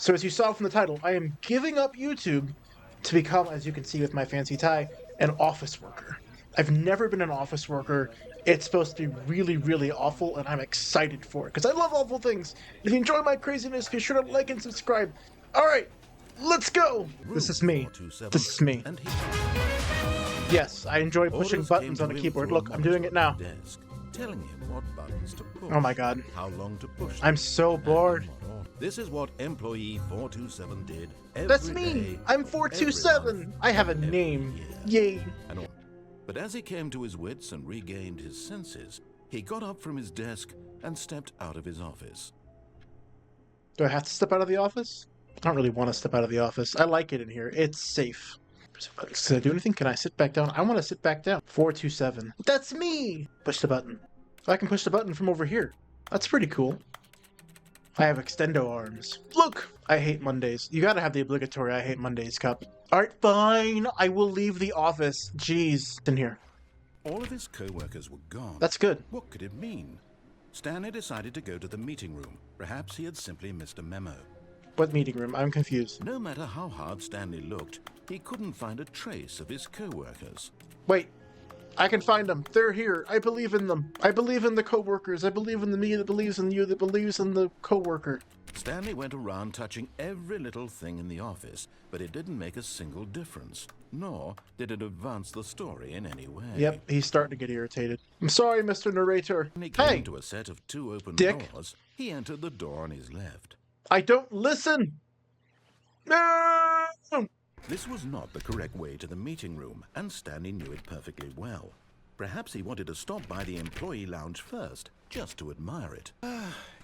So as you saw from the title, I am giving up YouTube to become, as you can see with my fancy tie, an office worker. I've never been an office worker. It's supposed to be really, really awful, and I'm excited for it because I love awful things. If you enjoy my craziness, be sure to like and subscribe. All right, let's go. This is me. This is me. Yes, I enjoy pushing buttons on a keyboard. Look, I'm doing it now. Desk, telling him what buttons to push, Oh my god. how long to push them, I'm so bored. This is what employee 427 did every That's me. day, I'm every 427. month, I have a every name. year. Yay. But as he came to his wits and regained his senses, he got up from his desk and stepped out of his office. Do I have to step out of the office? I don't really want to step out of the office. I like it in here. It's safe. Can I do anything? Can I sit back down? I want to sit back down. 427. That's me! Push the button. I can push the button from over here. That's pretty cool. I have extendo arms. Look! I hate Mondays. You gotta have the obligatory I hate Mondays cup. Alright, fine. I will leave the office. Jeez. In here. All of his co-workers were gone. That's good. What could it mean? Stanley decided to go to the meeting room. Perhaps he had simply missed a memo. What meeting room? I'm confused. No matter how hard Stanley looked, he couldn't find a trace of his co-workers. Wait. I can find them. They're here. I believe in them. I believe in the co-workers. I believe in the me that believes in you that believes in the co-worker. Stanley went around touching every little thing in the office, but it didn't make a single difference, nor did it advance the story in any way. Yep, he's starting to get irritated. I'm sorry, Mr. Narrator. When he came Hey! to a set of 2 open Dick. doors, he entered the door on his left. I don't listen! No! This was not the correct way to the meeting room, and Stanley knew it perfectly well. Perhaps he wanted to stop by the employee lounge first, just to admire it.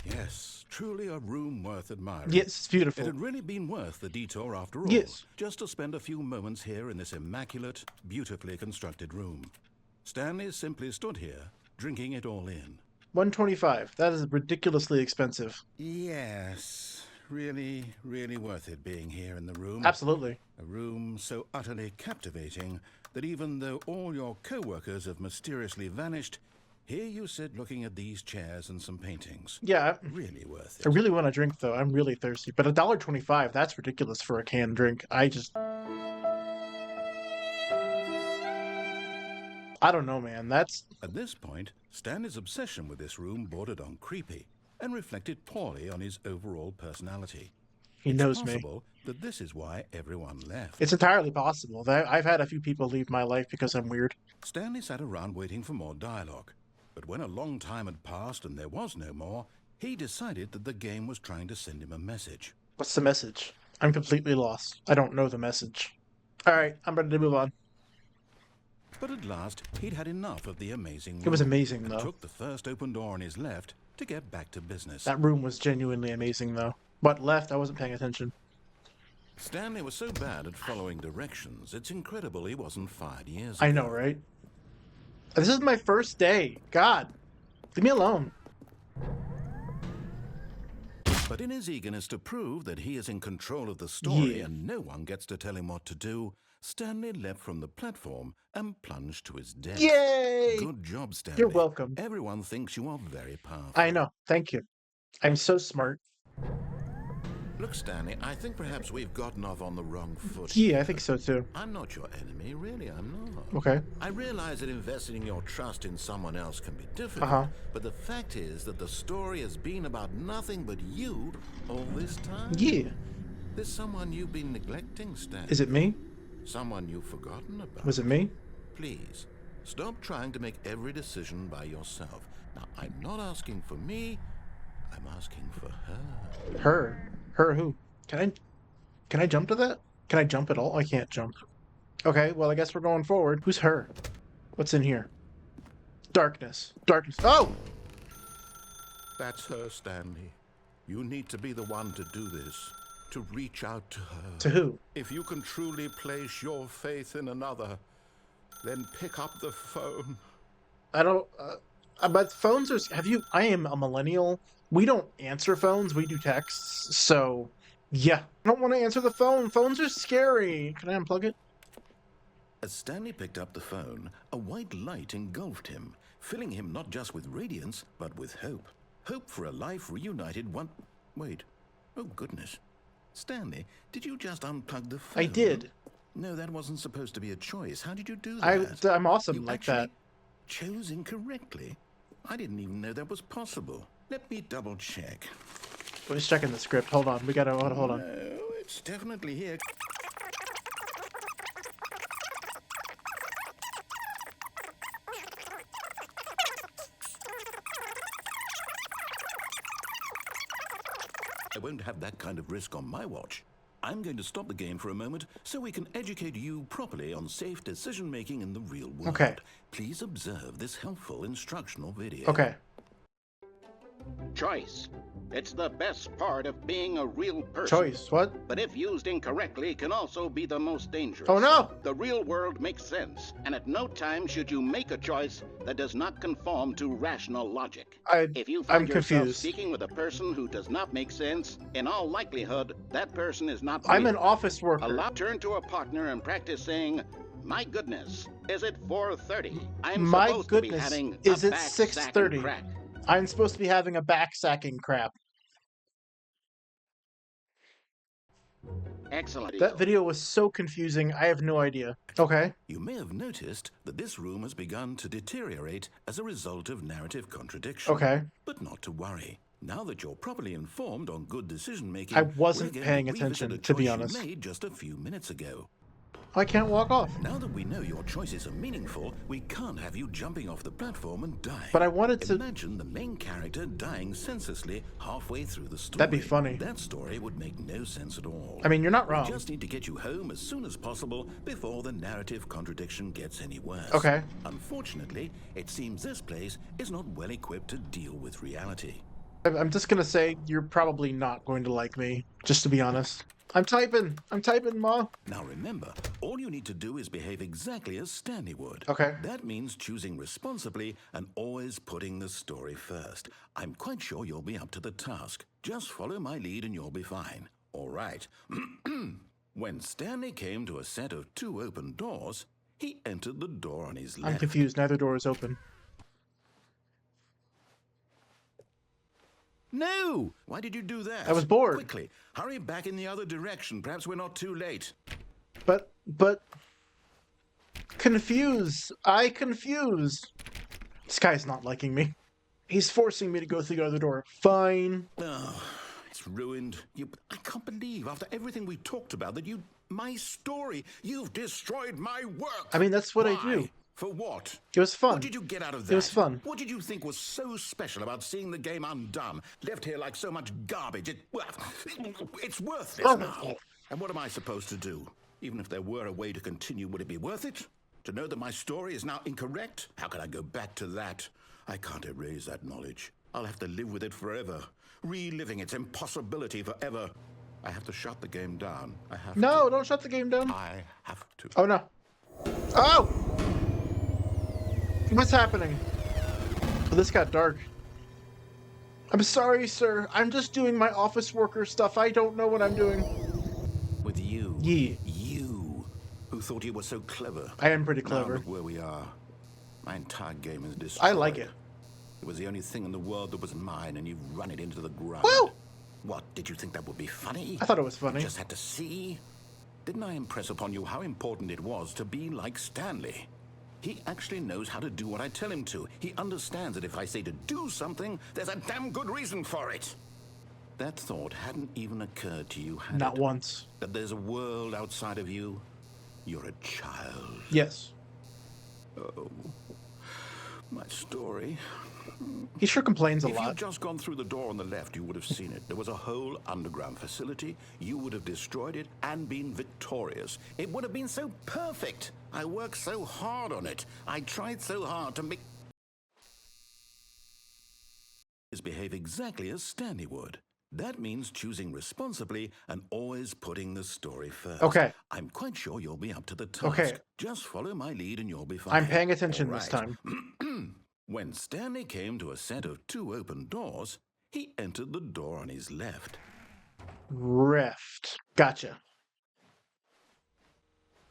Yes, truly a room worth admiring. Yes, it's It beautiful. had really been worth the detour after all. Yes. Just to spend a few moments here in this immaculate, beautifully constructed room. Stanley simply stood here, drinking it all in. 125. That is ridiculously expensive. Yes, really, really worth it being here in the room. Absolutely. A room so utterly captivating that even though all your co-workers have mysteriously vanished, here you sit looking at these chairs and some paintings. Yeah, Really worth I it. really want to drink, though. I'm really thirsty. But $1.25, that's ridiculous for a canned drink. I don't know, man. That's... At this point, Stanley's obsession with this room bordered on creepy and reflected poorly on his overall personality. He knows me. Possible that this is why everyone left. It's entirely possible. I've had a few people leave my life because I'm weird. Stanley sat around waiting for more dialogue. But when a long time had passed and there was no more, he decided that the game was trying to send him a message. What's the message? I'm completely lost. I don't know the message. Alright, I'm ready to move on. But at last, he'd had enough of the amazing room. It was amazing, and though. took the first open door on his left to get back to business. That room was genuinely amazing, though. But left, I wasn't paying attention. Stanley was so bad at following directions, it's incredible he wasn't fired years ago. I know, right? This is my first day. God, leave me alone. But in his eagerness to prove that he is in control of the story Yeah. and no one gets to tell him what to do, Stanley leapt from the platform and plunged to his death. Yay! Good job, Stanley. You're welcome. Everyone thinks you are very powerful. I know. Thank you. I'm so smart. Look, Stanley, I think perhaps we've gotten off on the wrong foot. Yeah, I think so, too. I'm not your enemy, really, I'm not. Okay. I realize that investing your trust in someone else can be difficult, Uh-huh. but the fact is that the story has been about nothing but you all this time. Yeah. There's someone you've been neglecting, Stanley. Is it me? Someone you've forgotten about. Was it me? Please, stop trying to make every decision by yourself. Now, I'm not asking for me, I'm asking for her. Her. Her who? Can I jump to that? Can I jump at all? I can't jump. Okay, well, I guess we're going forward. Who's her? What's in here? Darkness. Darkness. Oh! That's her, Stanley. You need to be the one to do this, to reach out to her. To who? If you can truly place your faith in another, then pick up the phone. I don't... but phones are... I am a millennial. We don't answer phones. We do texts. So, yeah. I don't want to answer the phone. Phones are scary. Can I unplug it? As Stanley picked up the phone, a white light engulfed him, filling him not just with radiance, but with hope. Hope for a life reunited one... Wait. Oh, goodness. Stanley, did you just unplug the phone? I did. No, that wasn't supposed to be a choice. How did you do that? I'm awesome you like that. Chose incorrectly? I didn't even know that was possible. Let me double check. We're just checking the script. Hold on. We gotta hold on. No, it's definitely here. I won't have that kind of risk on my watch. I'm going to stop the game for a moment so we can educate you properly on safe decision-making in the real world. Okay. Please observe this helpful instructional video. Okay. Choice. It's the best part of being a real person. Choice. What? But if used incorrectly, can also be the most dangerous. Oh no! The real world makes sense, and at no time should you make a choice that does not conform to rational logic. If you find I'm yourself confused. speaking with a person who does not make sense, in all likelihood, that person is not I'm real. an office worker. Turn to a partner and practice saying, "My goodness, is it 4:30? I'm My supposed to be goodness, having is a it back-sacking 6:30? crack." I'm supposed to be having a back-sacking crap. Excellent. That video was so confusing, I have no idea. Okay. You may have noticed that this room has begun to deteriorate as a result of narrative contradiction. Okay. But not to worry. Now that you're properly informed on good decision-making, I wasn't we're going paying to revisit attention, a to be choice honest. you made just a few minutes ago. I can't walk off. Now that we know your choices are meaningful, we can't have you jumping off the platform and dying. But I wanted to... Imagine the main character dying senselessly halfway through the story. That'd be funny. That story would make no sense at all. I mean, you're not wrong. We just need to get you home as soon as possible before the narrative contradiction gets any worse. Okay. Unfortunately, it seems this place is not well equipped to deal with reality. I'm just gonna say you're probably not going to like me, just to be honest. I'm typing, Ma. Now remember, all you need to do is behave exactly as Stanley would. Okay. That means choosing responsibly and always putting the story first. I'm quite sure you'll be up to the task. Just follow my lead and you'll be fine. All right. When Stanley came to a set of 2 open doors, he entered the door on his left. I'm confused. Neither door is open. No! Why did you do that? I was bored. Quickly, hurry back in the other direction. Perhaps we're not too late. But... Confused. Confused. This guy's not liking me. He's forcing me to go through the other door. Fine. Oh, it's ruined. I can't believe, after everything we talked about, that my story, you've destroyed my work. I mean, that's what Why? I do. For what? It was fun. What did you get out of that? It was fun. What did you think was so special about seeing the game undone? Left here like so much garbage. It's worthless now. And what am I supposed to do? Even if there were a way to continue, would it be worth it? To know that my story is now incorrect? How can I go back to that? I can't erase that knowledge. I'll have to live with it forever. Reliving its impossibility forever. I have to shut the game down. I have to. No, don't shut the game down. I have to. Oh, no. Oh! What's happening? Oh, this got dark. I'm sorry, sir. I'm just doing my office worker stuff. I don't know what I'm doing. With you. Yeah. You, who thought you were so clever. I am pretty Now clever. look where we are. My entire game is destroyed. I like it. It was the only thing in the world that was mine, and you've run it into the ground. Woo! What, did you think that would be funny? I thought it was funny. Just had to see? Didn't I impress upon you how important it was to be like Stanley? He actually knows how to do what I tell him to. He understands that if I say to do something, there's a damn good reason for it. That thought hadn't even occurred to you, had Not it? once. That there's a world outside of you? You're a child. Yes. Oh, my story. He sure complains a If lot. you'd just gone through the door on the left, you would have seen it. There was a whole underground facility. You would have destroyed it and been victorious. It would have been so perfect. I worked so hard on it. I tried so hard to make... behave exactly as Stanley would. That means choosing responsibly and always putting the story first. Okay. I'm quite sure you'll be up to the task. Okay. Just follow my lead and you'll be fine. I'm paying attention All this right. time. When Stanley came to a set of 2 open doors, he entered the door on his left. Rift. Gotcha.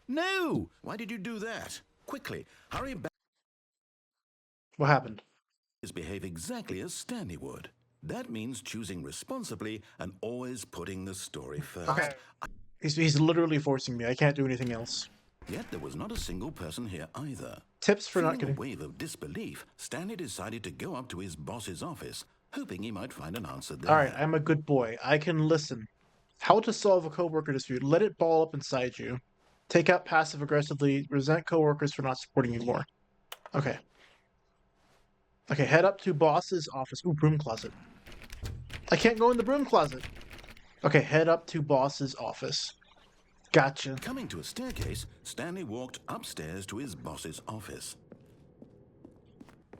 No! Why did you do that? Quickly, hurry back. What happened? Behave exactly as Stanley would. That means choosing responsibly and always putting the story first. Okay. He's literally forcing me. I can't do anything else. Yet there was not a single person here either. Tips for not Feeling getting... a wave of disbelief, Stanley decided to go up to his boss's office, hoping he might find an answer there. Alright, I'm a good boy. I can listen. How to solve a coworker dispute. Let it ball up inside you. Take out passive-aggressively. Resent coworkers for not supporting you more. Okay. Okay, head up to boss's office. Ooh, broom closet. I can't go in the broom closet. Okay, head up to boss's office. Gotcha. Coming to a staircase, Stanley walked upstairs to his boss's office.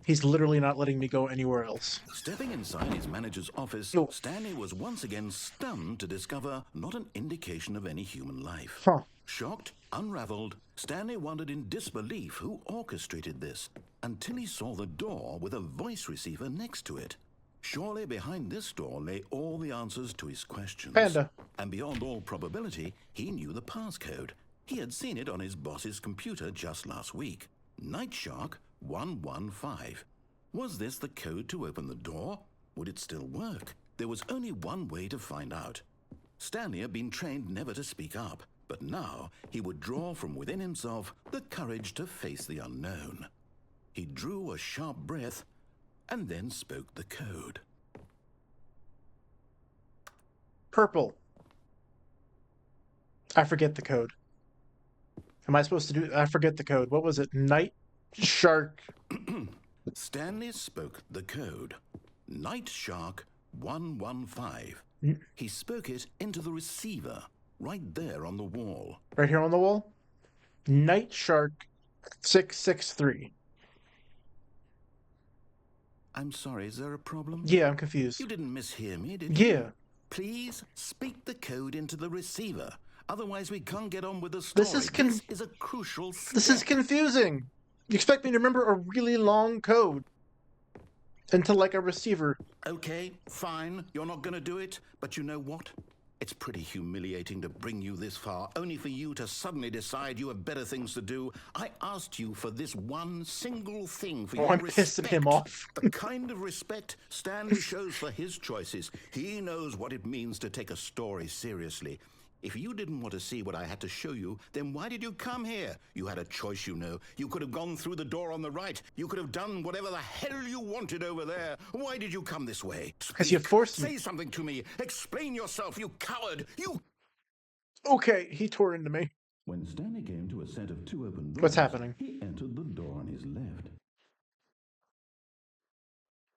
He's literally not letting me go anywhere else. Stepping inside his manager's office, Stanley was once again stunned to discover not an indication of any human life. Huh. Shocked, unraveled, Stanley wondered in disbelief who orchestrated this, until he saw the door with a voice receiver next to it. Surely behind this door lay all the answers to his questions. Panda. And beyond all probability, he knew the passcode. He had seen it on his boss's computer just last week. Night Shark 115. Was this the code to open the door? Would it still work? There was only one way to find out. Stanley had been trained never to speak up, but now he would draw from within himself the courage to face the unknown. He drew a sharp breath and then spoke the code. Purple. I forget the code. Am I supposed to do... I forget the code. What was it? Night Shark. Stanley spoke the code. Night Shark 115. He spoke it into the receiver, right there on the wall. Right here on the wall? Night Shark 663. I'm sorry, is there a problem? Yeah, I'm confused. You didn't mishear me, did you? Yeah. Please speak the code into the receiver. Otherwise, we can't get on with the story. This is a crucial step. This is confusing. You expect me to remember a really long code into like a receiver. Okay, fine. You're not going to do it. But you know what? It's pretty humiliating to bring you this far, only for you to suddenly decide you have better things to do. I asked you for this one single thing, for your I'm respect. pissing him off. The kind of respect Stanley shows for his choices. He knows what it means to take a story seriously. If you didn't want to see what I had to show you, then why did you come here? You had a choice, you know. You could have gone through the door on the right. You could have done whatever the hell you wanted over there. Why did you come this way? Because you forced me. Say something to me. Explain yourself, you coward. You... Okay, he tore into me. When Stanley came to a set of two open doors, What's happening? He entered the door on his left.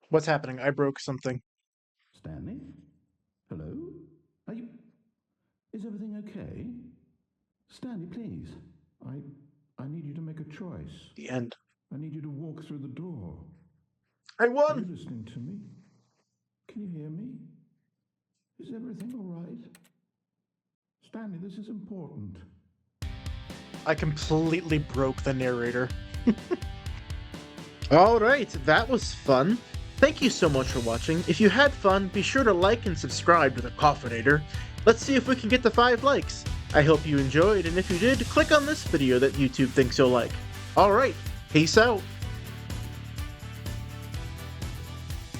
What's happening? I broke something. Stanley? Hello? Are you... Is everything okay? Stanley, please. I need you to make a choice. The end. I need you to walk through the door. I Are you won! listening to me? Can you hear me? Is everything all right? Stanley, this is important. I completely broke the narrator. Alright, that was fun. Thank you so much for watching. If you had fun, be sure to like and subscribe to the Coffinator. Let's see if we can get to 5 likes. I hope you enjoyed, and if you did, click on this video that YouTube thinks you'll like. Alright, peace out.